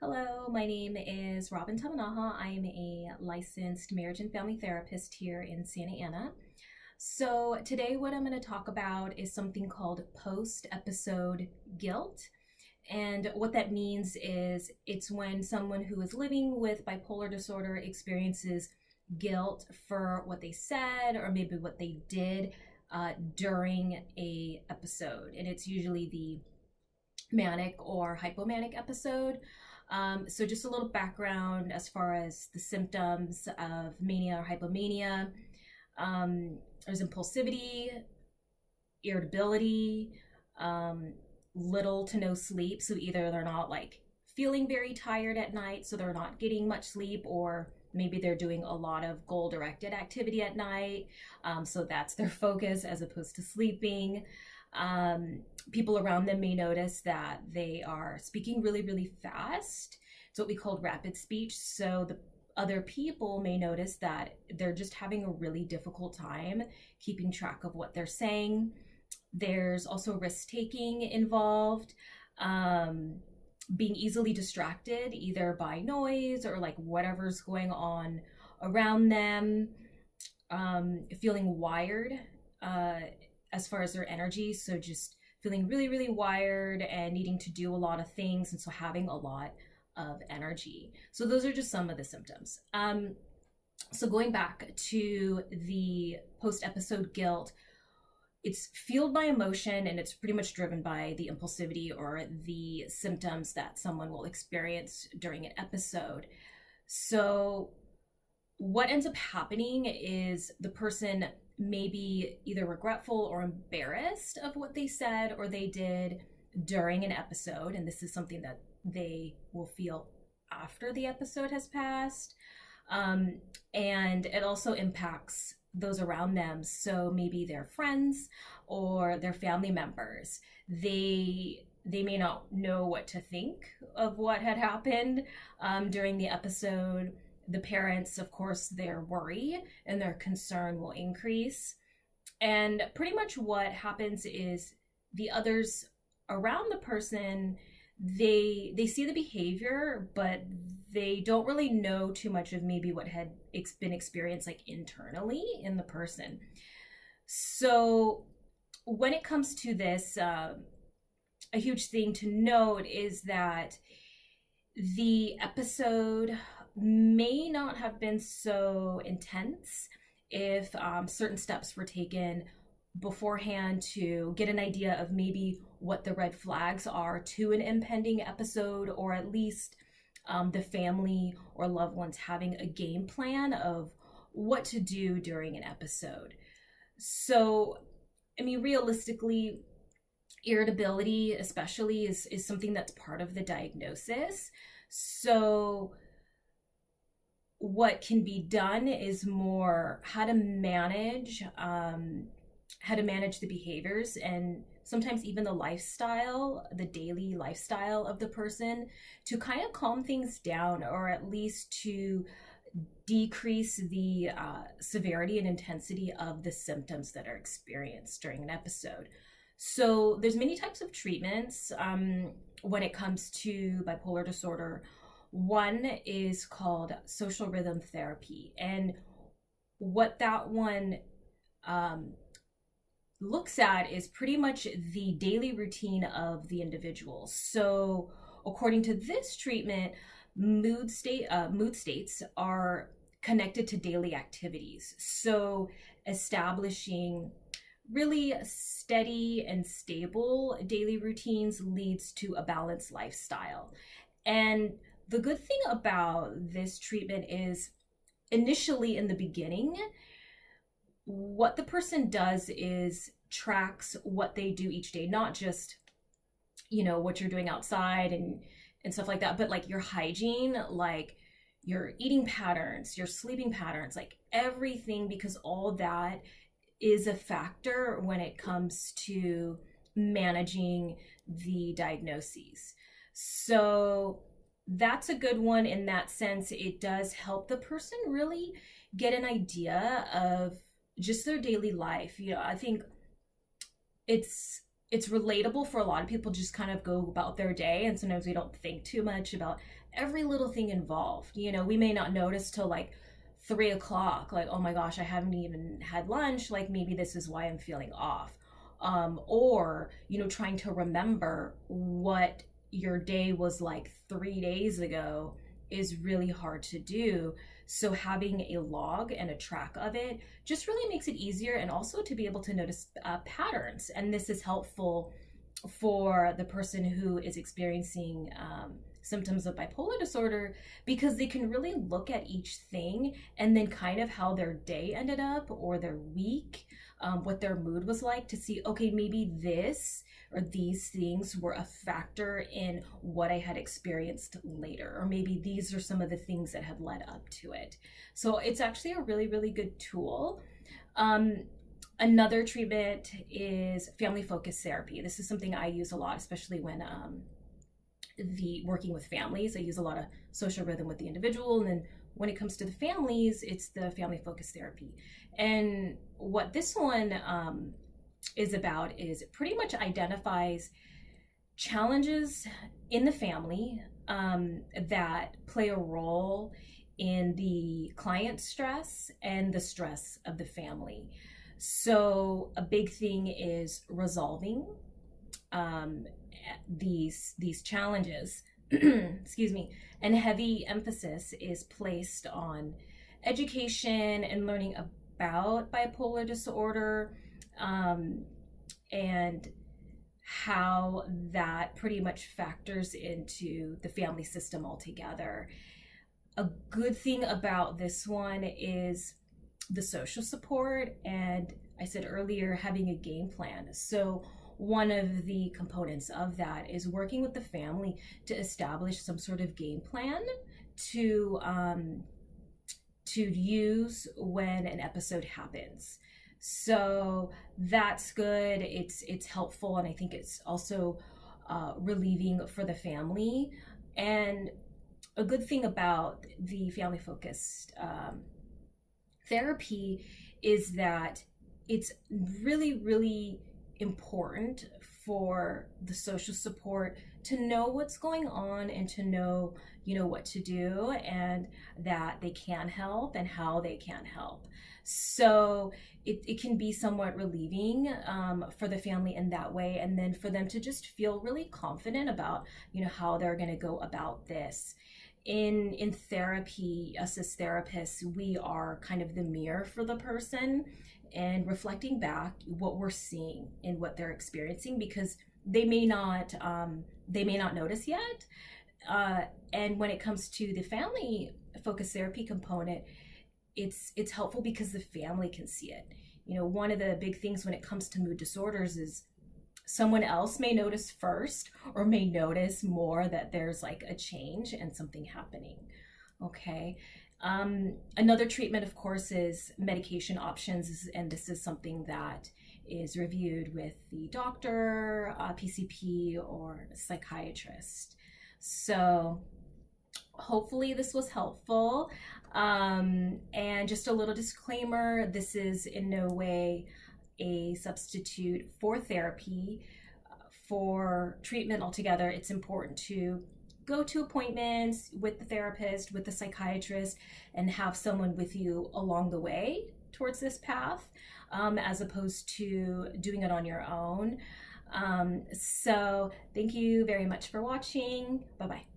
Hello, my name is Robin Tamanaha. I'm a licensed marriage and family therapist here in Santa Ana. So, today, what I'm going to talk about is something called post episode guilt. And what that means is it's when someone who is living with bipolar disorder experiences guilt for what they said or maybe what they did during a episode. And it's usually the manic or hypomanic episode. So just a little background as far as the symptoms of mania or hypomania. There's impulsivity, irritability, little to no sleep. So either they're not like feeling very tired at night, so they're not getting much sleep, or maybe they're doing a lot of goal directed activity at night. So that's their focus as opposed to sleeping. People around them may notice that they are speaking really, really fast. It's what we call rapid speech. So the other people may notice that they're just having a really difficult time keeping track of what they're saying. There's also risk taking involved, being easily distracted either by noise or like whatever's going on around them, feeling wired as far as their energy. So just feeling really, really wired and needing to do a lot of things. And so having a lot of energy. So those are just some of the symptoms. So going back to the post-episode guilt, it's fueled by emotion and it's pretty much driven by the impulsivity or the symptoms that someone will experience during an episode. So what ends up happening is the person may be either regretful or embarrassed of what they said or they did during an episode. And this is something that they will feel after the episode has passed. And it also impacts those around them. So maybe their friends or their family members, they may not know what to think of what had happened during the episode. The parents, of course, their worry and their concern will increase. And pretty much what happens is the others around the person, they see the behavior, but they don't really know too much of maybe what had been experienced like internally in the person. So when it comes to this, a huge thing to note is that the episode may not have been so intense if certain steps were taken beforehand to get an idea of maybe what the red flags are to an impending episode, or at least the family or loved ones having a game plan of what to do during an episode. So, I mean, realistically, irritability especially is something that's part of the diagnosis. So what can be done is more how to manage the behaviors and sometimes even the lifestyle, the daily lifestyle of the person, to kind of calm things down, or at least to decrease the severity and intensity of the symptoms that are experienced during an episode. So there's many types of treatments when it comes to bipolar disorder. One is called social rhythm therapy. And what that one looks at is pretty much the daily routine of the individual. So according to this treatment, mood states are connected to daily activities. So establishing really steady and stable daily routines leads to a balanced lifestyle. And the good thing about this treatment is initially in the beginning, what the person does is tracks what they do each day, not just, what you're doing outside and stuff like that, but like your hygiene, like your eating patterns, your sleeping patterns, like everything, because all that is a factor when it comes to managing the diagnoses. So that's a good one in that sense. It does help the person really get an idea of just their daily life. I think it's it's relatable for a lot of people, just kind of go about their day, and sometimes we don't think too much about every little thing involved. We may not notice till like 3 o'clock, like, oh my gosh, I haven't even had lunch, like maybe this is why I'm feeling off. Or trying to remember what your day was like 3 days ago is really hard to do. So having a log and a track of it just really makes it easier, and also to be able to notice patterns. And this is helpful for the person who is experiencing symptoms of bipolar disorder, because they can really look at each thing and then kind of how their day ended up, or their week, what their mood was like, to see, okay, maybe this or these things were a factor in what I had experienced later, or maybe these are some of the things that have led up to it. So it's actually a really, really good tool. Another treatment is family focused therapy. This is something I use a lot, especially when working with families. I use a lot of social rhythm with the individual, and then when it comes to the families, it's the family focused therapy. And what this one is about is it pretty much identifies challenges in the family that play a role in the client's stress and the stress of the family. So a big thing is resolving these challenges. Excuse me. And heavy emphasis is placed on education and learning about bipolar disorder, and how that pretty much factors into the family system altogether. A good thing about this one is the social support, and I said earlier, having a game plan. So one of the components of that is working with the family to establish some sort of game plan to use when an episode happens. So that's good. It's helpful, and I think it's also relieving for the family. And a good thing about the family focused therapy is that it's really, really important for the social support to know what's going on, and to know what to do, and that they can help and how they can help. So it can be somewhat relieving for the family in that way, and then for them to just feel really confident about how they're going to go about this. In therapy, us as therapists, we are kind of the mirror for the person, and reflecting back what we're seeing and what they're experiencing, because they may not notice yet. And when it comes to the family focused therapy component, it's helpful because the family can see it. One of the big things when it comes to mood disorders is someone else may notice first, or may notice more that there's like a change and something happening. Okay. Another treatment, of course, is medication options, and this is something that is reviewed with the doctor, PCP, or psychiatrist. So hopefully this was helpful. And just a little disclaimer, this is in no way a substitute for therapy. For treatment altogether, it's important to go to appointments with the therapist, with the psychiatrist, and have someone with you along the way towards this path, as opposed to doing it on your own. So thank you very much for watching. Bye-bye.